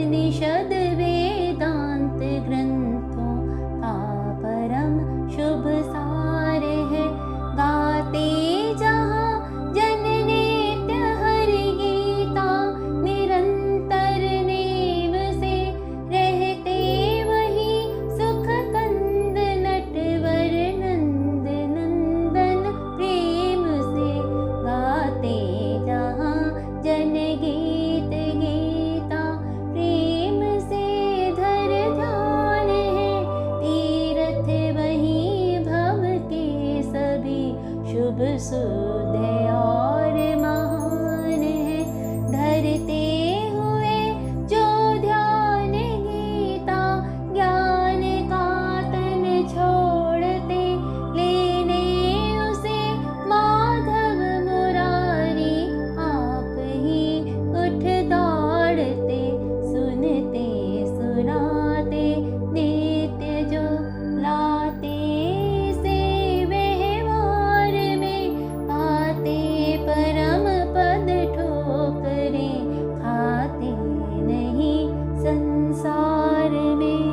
उपनिषद वेदांत ग्रंथों का परम शुभ सार है। गाते जहाँ जन नित्य हरि गीता, निरंतर नेम से रहते वही सुख कंद नटवर नंद नंदन प्रेम से। गाते जहाँ जन गीत गीता, प्रेम से धर ध्यान है। तीर्थ वही भव के सभी शुभ सुध और महान है। धरते हुए जो ध्यान गीता, ज्ञान का तन छोड़ते, लेने उसे माधव मुरारी आप ही उठ दौड़ते। सुनते सुनाते नित्य जो लाते, से व्यवहार में पाते परम पद ठोकरे, खाते नहीं संसार में।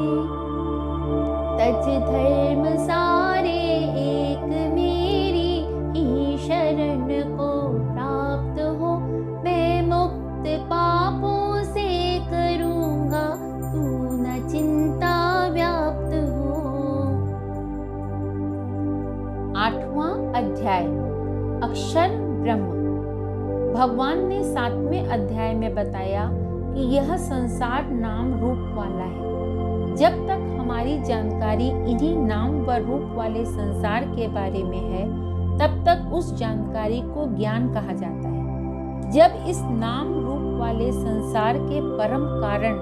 तज धर्म सारे एक मेरी ही शरण को प्राप्त हो। मैं मुक्त पापों से करूँगा, तू न चिंता व्याप्त हो। 8वां अध्याय अक्षर ब्रह्म। भगवान ने 7वें अध्याय में बताया कि यह संसार नाम रूप वाला है। जब तक हमारी जानकारी इन्हीं नाम व रूप वाले संसार के बारे में है, तब तक उस जानकारी को ज्ञान कहा जाता है। जब इस नाम रूप वाले संसार के परम कारण,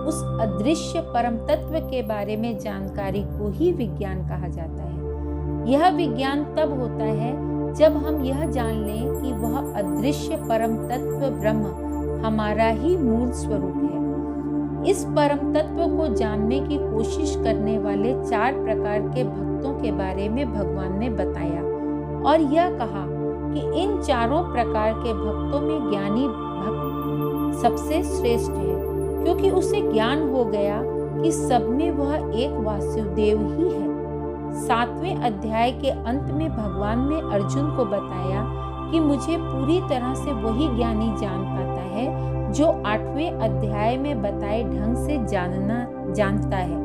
उस अदृश्य परम तत्व के बारे में जानकारी को ही विज्ञान कहा जाता है। यह विज्ञान तब होता है जब हम यह जान लें कि वह अदृश्य परम तत्व ब्रह्म हमारा ही मूल स्वरूप है। इस परम तत्व को जानने की कोशिश करने वाले 4 प्रकार के भक्तों के बारे में भगवान ने बताया और यह कहा कि इन चारों प्रकार के भक्तों में ज्ञानी भक्त सबसे श्रेष्ठ है, क्योंकि उसे ज्ञान हो गया कि सब में वह एक वासुदेव ही है। 7वें अध्याय के अंत में भगवान ने अर्जुन को बताया कि मुझे पूरी तरह से वही ज्ञानी जान पाता है जो 8वें अध्याय में बताए ढंग से जानता है।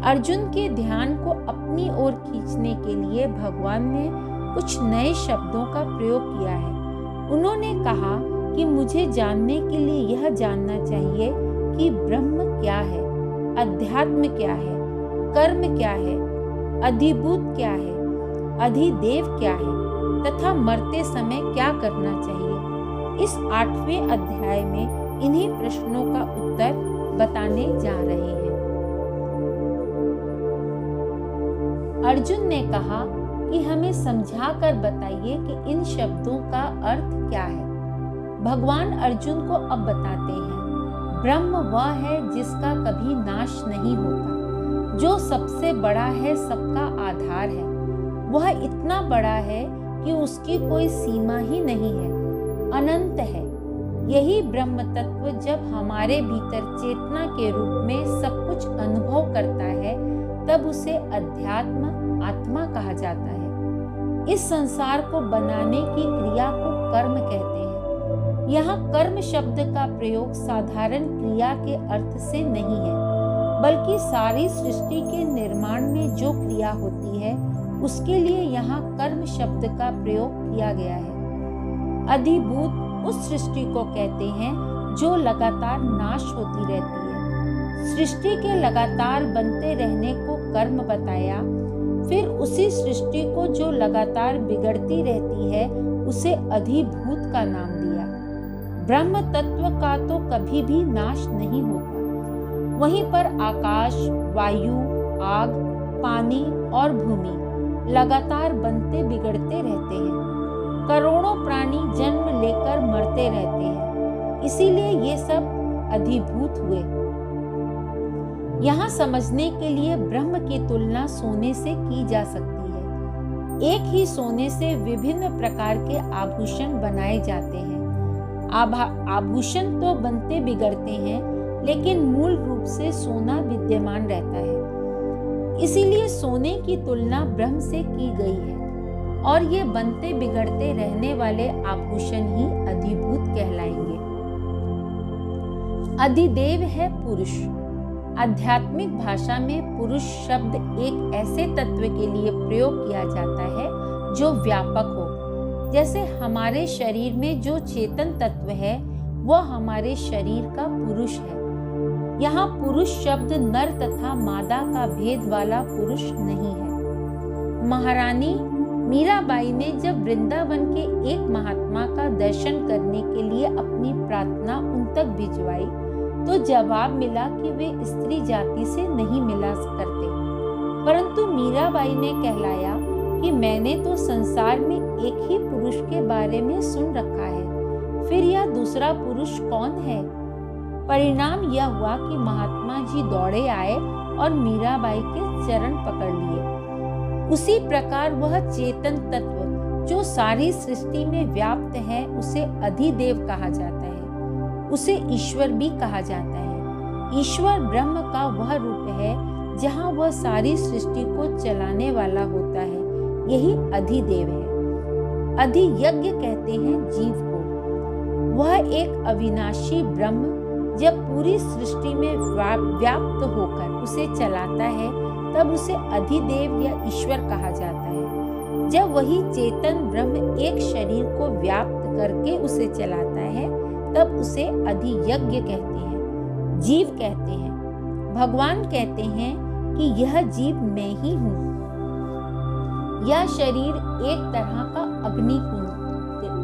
अर्जुन के ध्यान को अपनी ओर खींचने के लिए भगवान ने कुछ नए शब्दों का प्रयोग किया है। उन्होंने कहा कि मुझे जानने के लिए यह जानना चाहिए कि ब्रह्म क्या है, अध्यात्म क्या है, कर्म क्या है, अधिभूत क्या है, अधिदेव क्या है तथा मरते समय क्या करना चाहिए। इस 8वें अध्याय में इन्हीं प्रश्नों का उत्तर बताने जा रहे हैं। अर्जुन ने कहा कि हमें समझा कर बताइए कि इन शब्दों का अर्थ क्या है। भगवान अर्जुन को अब बताते हैं, ब्रह्म वह है जिसका कभी नाश नहीं होता, जो सबसे बड़ा है, सबका आधार है। वह इतना बड़ा है कि उसकी कोई सीमा ही नहीं है, अनंत है। यही ब्रह्म तत्व जब हमारे भीतर चेतना के रूप में सब कुछ अनुभव करता है, तब उसे अध्यात्म आत्मा कहा जाता है। इस संसार को बनाने की क्रिया को कर्म कहते हैं। यहाँ कर्म शब्द का प्रयोग साधारण क्रिया के अर्थ से नहीं है, बल्कि सारी सृष्टि के निर्माण में जो क्रिया होती है उसके लिए यहाँ कर्म शब्द का प्रयोग किया गया है। अधिभूत उस सृष्टि को कहते हैं जो लगातार नाश होती रहती है। सृष्टि के लगातार बनते रहने को कर्म बताया, फिर उसी सृष्टि को जो लगातार बिगड़ती रहती है उसे अधिभूत का नाम दिया। ब्रह्म तत्व का तो कभी भी नाश नहीं होता। वहीं पर आकाश, वायु, आग, पानी और भूमि लगातार बनते बिगड़ते रहते हैं। करोड़ों प्राणी जन्म लेकर मरते रहते हैं, इसीलिए ये सब अधिभूत हुए। यहाँ समझने के लिए ब्रह्म की तुलना सोने से की जा सकती है। एक ही सोने से विभिन्न प्रकार के आभूषण बनाए जाते हैं। आभूषण तो बनते बिगड़ते हैं, लेकिन मूल रूप से सोना विद्यमान रहता है। इसीलिए सोने की तुलना ब्रह्म से की गई है और ये बनते बिगड़ते रहने वाले आभूषण ही अधिभूत कहलाएंगे। अधिदेव है पुरुष। आध्यात्मिक भाषा में पुरुष शब्द एक ऐसे तत्व के लिए प्रयोग किया जाता है जो व्यापक हो। जैसे हमारे शरीर में जो चेतन तत्व है वह हमारे शरीर का पुरुष है। यहाँ पुरुष शब्द नर तथा मादा का भेद वाला पुरुष नहीं है। महारानी मीराबाई ने जब वृंदावन के एक महात्मा का दर्शन करने के लिए अपनी प्रार्थना उन तक भिजवाई तो जवाब मिला कि वे स्त्री जाति से नहीं मिला करते, परंतु मीराबाई ने कहलाया कि मैंने तो संसार में एक ही पुरुष के बारे में सुन रखा है, फिर यह दूसरा पुरुष कौन है। परिणाम यह हुआ कि महात्मा जी दौड़े आए और मीराबाई के चरण पकड़ लिए। उसी प्रकार वह चेतन तत्व जो सारी सृष्टि में व्याप्त है उसे अधिदेव कहा जाता है, उसे ईश्वर भी कहा जाता है। ईश्वर ब्रह्म का वह रूप है जहाँ वह सारी सृष्टि को चलाने वाला होता है, यही अधिदेव है। अधियज्ञ कहते हैं जीव को। वह एक अविनाशी ब्रह्म जब पूरी सृष्टि में व्याप्त होकर उसे चलाता है तब उसे अधिदेव या ईश्वर कहा जाता है। जब वही चेतन ब्रह्म एक शरीर को व्याप्त करके उसे चलाता है तब उसे अधियज्ञ कहते हैं, जीव कहते हैं। भगवान कहते हैं कि यह जीव मैं ही हूँ। यह शरीर एक तरह का अग्नि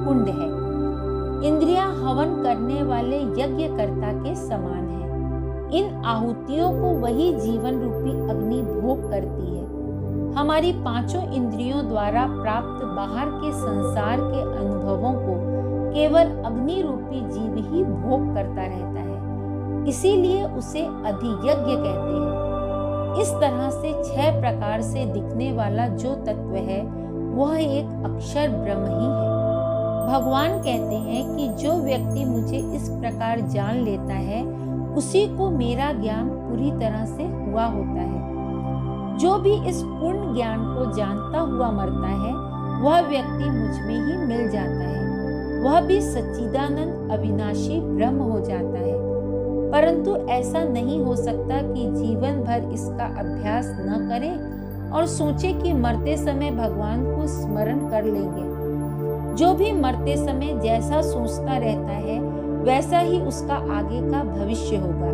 कुंड है। इंद्रियां हवन करने वाले यज्ञकर्ता के समान है। इन आहुतियों को वही जीवन रूपी अग्नि भोग करती है। हमारी पांचों इंद्रियों द्वारा प्राप्त बाहर के संसार के अनुभवों को केवल अग्नि रूपी जीव ही भोग करता रहता है, इसीलिए उसे अधियज्ञ कहते हैं। इस तरह से 6 प्रकार से दिखने वाला जो तत्व है वह एक अक्षर ब्रह्म ही है। भगवान कहते हैं कि जो व्यक्ति मुझे इस प्रकार जान लेता है उसी को मेरा ज्ञान पूरी तरह से हुआ होता है। जो भी इस पूर्ण ज्ञान को जानता हुआ मरता है वह व्यक्ति मुझ में ही मिल जाता है, वह भी सच्चिदानंद अविनाशी ब्रह्म हो जाता है। परंतु ऐसा नहीं हो सकता कि जीवन भर इसका अभ्यास न करें और सोचे कि मरते समय भगवान को स्मरण कर लेंगे। जो भी मरते समय जैसा सोचता रहता है वैसा ही उसका आगे का भविष्य होगा।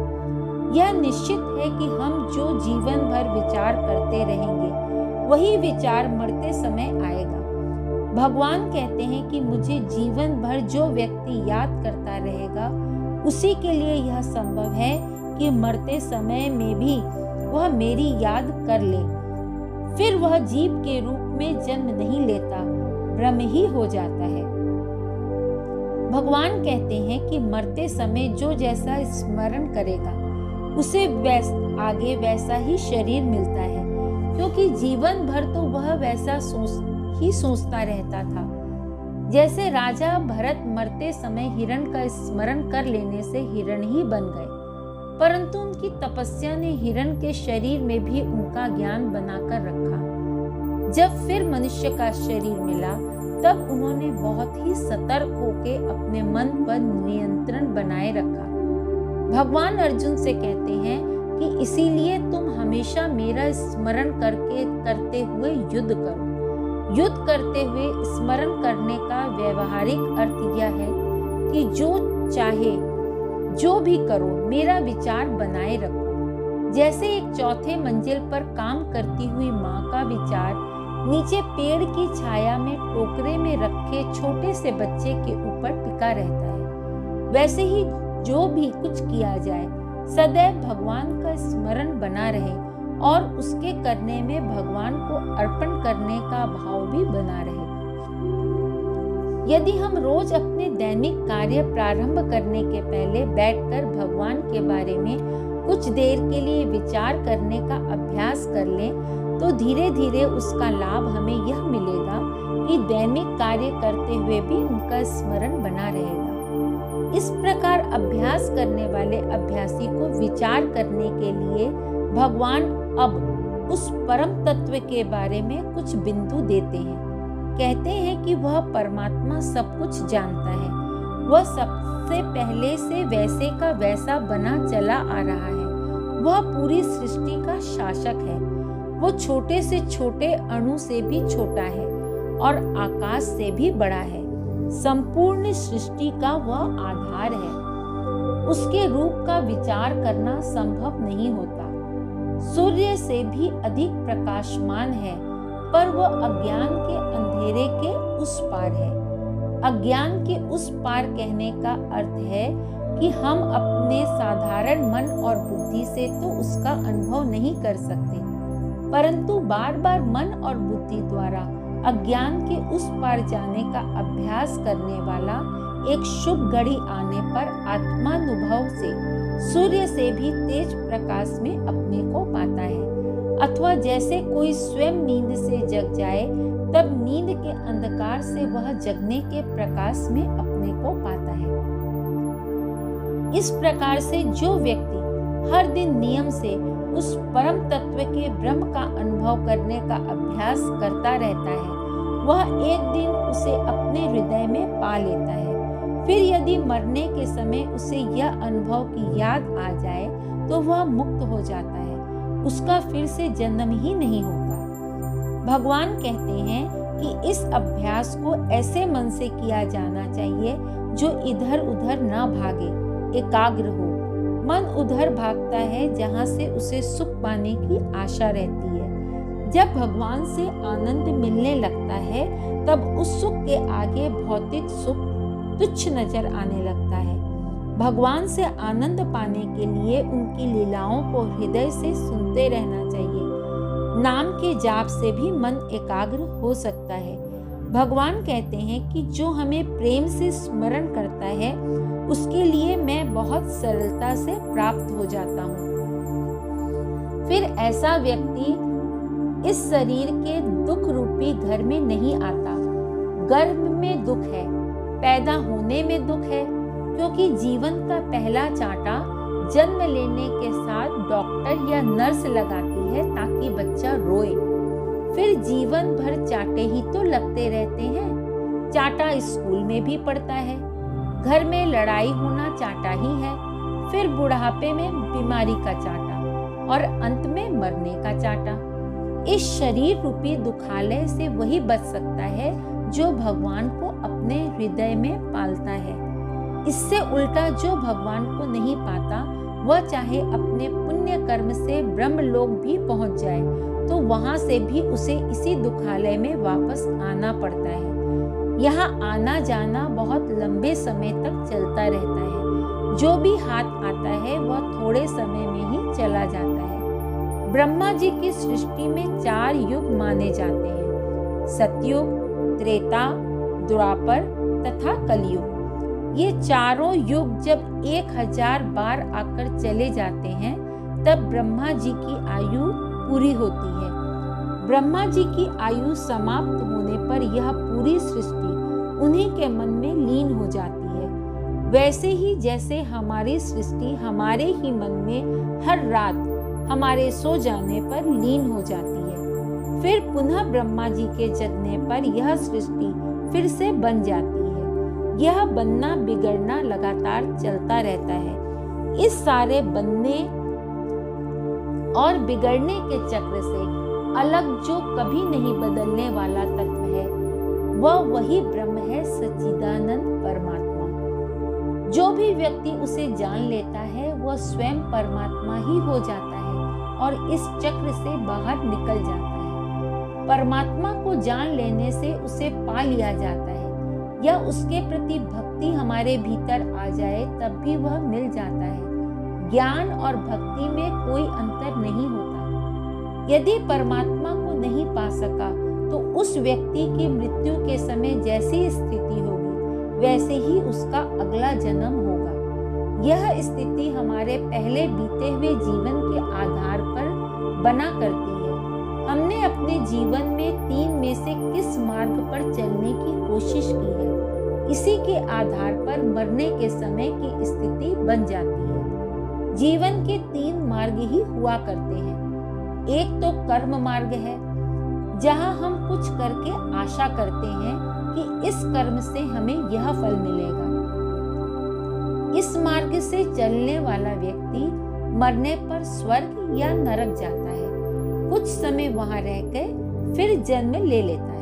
यह निश्चित है कि हम जो जीवन भर विचार करते रहेंगे वही विचार मरते समय आएगा। भगवान कहते हैं कि मुझे जीवन भर जो व्यक्ति याद करता रहेगा उसी के लिए यह संभव है कि मरते समय में भी वह मेरी याद कर ले। फिर वह जीव के रूप में जन्म नहीं लेता, ब्रह्म ही हो जाता है। भगवान कहते हैं कि मरते समय जो जैसा स्मरण करेगा उसे आगे वैसा ही शरीर मिलता है, क्योंकि जीवन भर तो वह वैसा सोचता रहता था। जैसे राजा भरत मरते समय हिरण का स्मरण कर लेने से हिरण ही बन गए, परंतु उनकी तपस्या ने हिरण के शरीर में भी उनका ज्ञान बनाकर रखा। जब फिर मनुष्य का शरीर मिला तब उन्होंने बहुत ही सतर्क होकर अपने मन पर नियंत्रण बनाए रखा। भगवान अर्जुन से कहते हैं कि इसीलिए तुम हमेशा मेरा स्मरण करते हुए युद्ध करो। युद्ध करते हुए स्मरण करने का व्यवहारिक अर्थ यह है कि जो चाहे जो भी करो मेरा विचार बनाए रखो। जैसे एक चौथे मंजिल पर काम करती हुई माँ का विचार नीचे पेड़ की छाया में टोकरे में रखे छोटे से बच्चे के ऊपर टिका रहता है, वैसे ही जो भी कुछ किया जाए सदैव भगवान का स्मरण बना रहे और उसके करने में भगवान को अर्पण करने का भाव भी बना रहे। यदि हम रोज अपने दैनिक कार्य प्रारंभ करने के पहले बैठकर भगवान के बारे में कुछ देर के लिए विचार करने का अभ्यास कर लें तो धीरे धीरे उसका लाभ हमें यह मिलेगा कि दैनिक कार्य करते हुए भी उनका स्मरण बना रहेगा। इस प्रकार अभ्यास करने वाले अभ्यासी को विचार करने के लिए भगवान अब उस परम तत्व के बारे में कुछ बिंदु देते हैं। कहते हैं कि वह परमात्मा सब कुछ जानता है। वह सबसे पहले से वैसे का वैसा बना चला आ रहा है। वह पूरी सृष्टि का शासक है। वो छोटे से छोटे अणु से भी छोटा है और आकाश से भी बड़ा है। संपूर्ण सृष्टि का वह आधार है। उसके रूप का विचार करना संभव नहीं होता। सूर्य से भी अधिक प्रकाशमान है, पर वह अज्ञान के अंधेरे के उस पार है। अज्ञान के उस पार कहने का अर्थ है कि हम अपने साधारण मन और बुद्धि से तो उसका अनुभव नहीं कर सकते, परंतु बार बार मन और बुद्धि द्वारा अज्ञान के उस पार जाने का अभ्यास करने वाला एक शुभ घड़ी आने पर आत्मानुभव से सूर्य से भी तेज प्रकाश में अपने को पाता है। अथवा जैसे कोई स्वयं नींद से जग जाए, तब नींद के अंधकार से वह जगने के प्रकाश में अपने को पाता है। इस प्रकार से जो व्यक्ति हर दिन नियम से उस परम तत्व के ब्रह्म का अनुभव करने का अभ्यास करता रहता है, वह एक दिन उसे अपने हृदय में पा लेता है। फिर यदि मरने के समय उसे यह अनुभव की याद आ जाए तो वह मुक्त हो जाता है, उसका फिर से जन्म ही नहीं होता। भगवान कहते हैं कि इस अभ्यास को ऐसे मन से किया जाना चाहिए जो इधर उधर न भागे, एकाग्र हो। मन उधर भागता है जहाँ से उसे सुख पाने की आशा रहती है। जब भगवान से आनंद मिलने लगता है, तब उस सुख के आगे भौतिक सुख तुच्छ नजर आने लगता है। भगवान से आनंद पाने के लिए उनकी लीलाओं को हृदय से सुनते रहना चाहिए। नाम के जाप से भी मन एकाग्र हो सकता है। भगवान कहते हैं कि जो हमें प्रेम से स्मरण करता है, उसके लिए मैं बहुत सरलता से प्राप्त हो जाता हूँ। फिर ऐसा व्यक्ति इस शरीर के दुख रूपी घर में नहीं आता। गर्भ में दुख है, पैदा होने में दुख है, क्योंकि जीवन का पहला चांटा जन्म लेने के साथ डॉक्टर या नर्स लगाती है ताकि बच्चा रोए। फिर जीवन भर चांटे ही तो लगते रहते हैं। चांटा स्कूल में भी पड़ता है, घर में लड़ाई होना चांटा ही है, फिर बुढ़ापे में बीमारी का चांटा और अंत में मरने का चांटा। इस शरीर रूपी दुखालय से वही बच सकता है जो भगवान को अपने हृदय में पालता है। इससे उल्टा जो भगवान को नहीं पाता, वह चाहे अपने पुण्य कर्म से ब्रह्मलोक भी पहुंच जाए, तो वहां से भी उसे इसी दुखालय में वापस आना पड़ता है। यहाँ आना जाना बहुत लंबे समय तक चलता रहता है। जो भी हाथ आता है वह थोड़े समय में ही चला जाता है। ब्रह्मा जी की सृष्टि में 4 युग माने जाते हैं: सतयुग, त्रेता, द्वापर तथा कलयुग। ये चारों युग जब 1000 बार आकर चले जाते हैं, तब ब्रह्मा जी की आयु पूरी होती है। ब्रह्मा जी की आयु समाप्त होने पर यह पूरी सृष्टि उन्हीं के मन में लीन हो जाती है। वैसे ही जैसे हमारी सृष्टि हमारे ही मन में हर रात हमारे सो जाने पर लीन हो जाती है, फिर पुनः ब्रह्मा जी के जगने पर यह सृष्टि फिर से बन जाती है। यह बनना बिगड़ना लगातार चलता रहता है। इस सारे बनने और बिगड़ने के चक्र से अलग जो कभी नहीं बदलने वाला तत्व है, वह वही ब्रह्म है, सच्चिदानंद परमात्मा। जो भी व्यक्ति उसे जान लेता है, वह स्वयं परमात्मा ही हो जाता है और इस चक्र से बाहर निकल जाता है। परमात्मा को जान लेने से उसे पा लिया जाता है, या उसके प्रति भक्ति हमारे भीतर आ जाए तब भी वह मिल जाता है। ज्ञान और भक्ति में कोई अंतर नहीं होता। यदि परमात्मा को नहीं पा सका, तो उस व्यक्ति की मृत्यु के समय जैसी स्थिति होगी, वैसे ही उसका अगला जन्म होगा। यह स्थिति हमारे पहले बीते हुए जीवन के आधार पर बना करती है। हमने अपने जीवन में 3 में से किस मार्ग पर चलने की कोशिश की है। इसी के आधार पर मरने के समय की स्थिति बन जाती है। जीवन के 3 मार्ग ही हुआ करते हैं। एक तो कर्म मार्ग है, जहां हम कुछ करके आशा करते हैं कि इस कर्म से हमें यह फल मिलेगा। इस मार्ग से चलने वाला व्यक्ति मरने पर स्वर्ग या नरक जाता है, कुछ समय वहां रहकर फिर जन्म ले लेता है।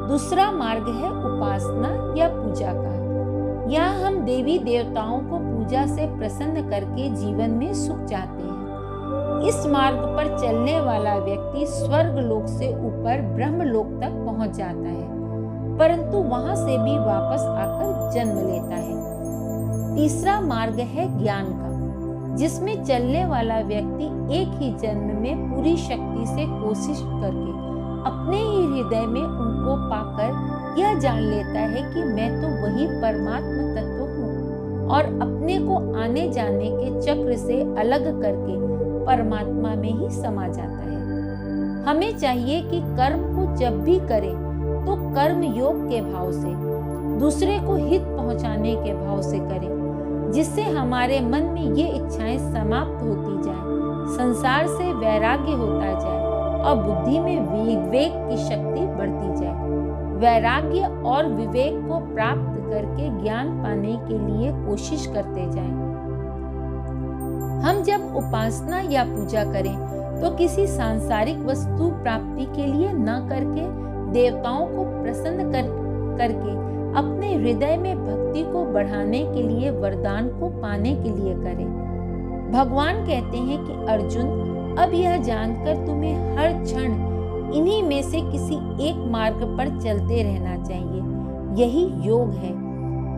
दूसरा मार्ग है उपासना या पूजा का। यहाँ हम देवी देवताओं को पूजा से प्रसन्न करके जीवन में सुख चाहते हैं। इस मार्ग पर चलने वाला व्यक्ति स्वर्ग लोक से ऊपर ब्रह्म लोक तक पहुंच जाता है, परंतु वहां से भी वापस आकर जन्म लेता है। तीसरा मार्ग है ज्ञान का, जिसमें चलने वाला व्यक्ति एक ही जन्म में पूरी शक्ति से कोशिश करके अपने ही हृदय में उनको पाकर यह जान लेता है कि मैं तो वही परमात्मा तत्व हूँ, और अपने को आने जाने के चक्र से अलग करके परमात्मा में ही समा जाता है। हमें चाहिए कि कर्म को जब भी करें तो कर्म योग के भाव से, दूसरे को हित पहुंचाने के भाव से करें, जिससे हमारे मन में ये इच्छाएं समाप्त होती जाए, संसार से वैराग्य होता जाए और बुद्धि में विवेक की शक्ति बढ़ती जाए। वैराग्य और विवेक को प्राप्त करके ज्ञान पाने के लिए कोशिश करते जाएं। हम जब उपासना या पूजा करें तो किसी सांसारिक वस्तु प्राप्ति के लिए न करके देवताओं को प्रसन्न करके अपने हृदय में भक्ति को बढ़ाने के लिए, वरदान को पाने के लिए करें। भगवान कहते हैं कि अर्जुन, अब यह जानकर तुम्हें हर क्षण इन्हीं में से किसी एक मार्ग पर चलते रहना चाहिए, यही योग है।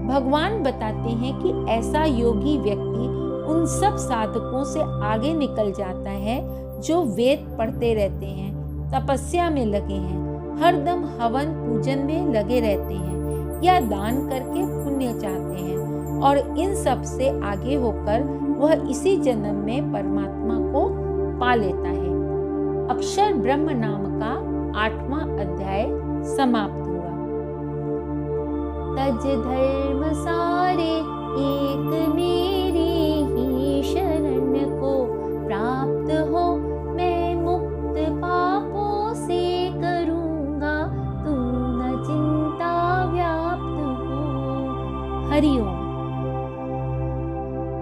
भगवान बताते हैं कि ऐसा योगी व्यक्ति उन सब साधकों से आगे निकल जाता है जो वेद पढ़ते रहते हैं, तपस्या में लगे हैं, हरदम हवन पूजन में लगे रहते हैं या दान करके पुण्य चाहते हैं, और इन सब से आगे होकर वह इसी जन्म में परमात्मा को पा लेता है। अक्षर ब्रह्म नाम का 8वां अध्याय समाप्त हुआ। तज धर्म सारे एक मेरी ही शरण को प्राप्त हो, मैं मुक्त पापों से करूँगा तू न चिंता व्याप्त हो। हरि ओम।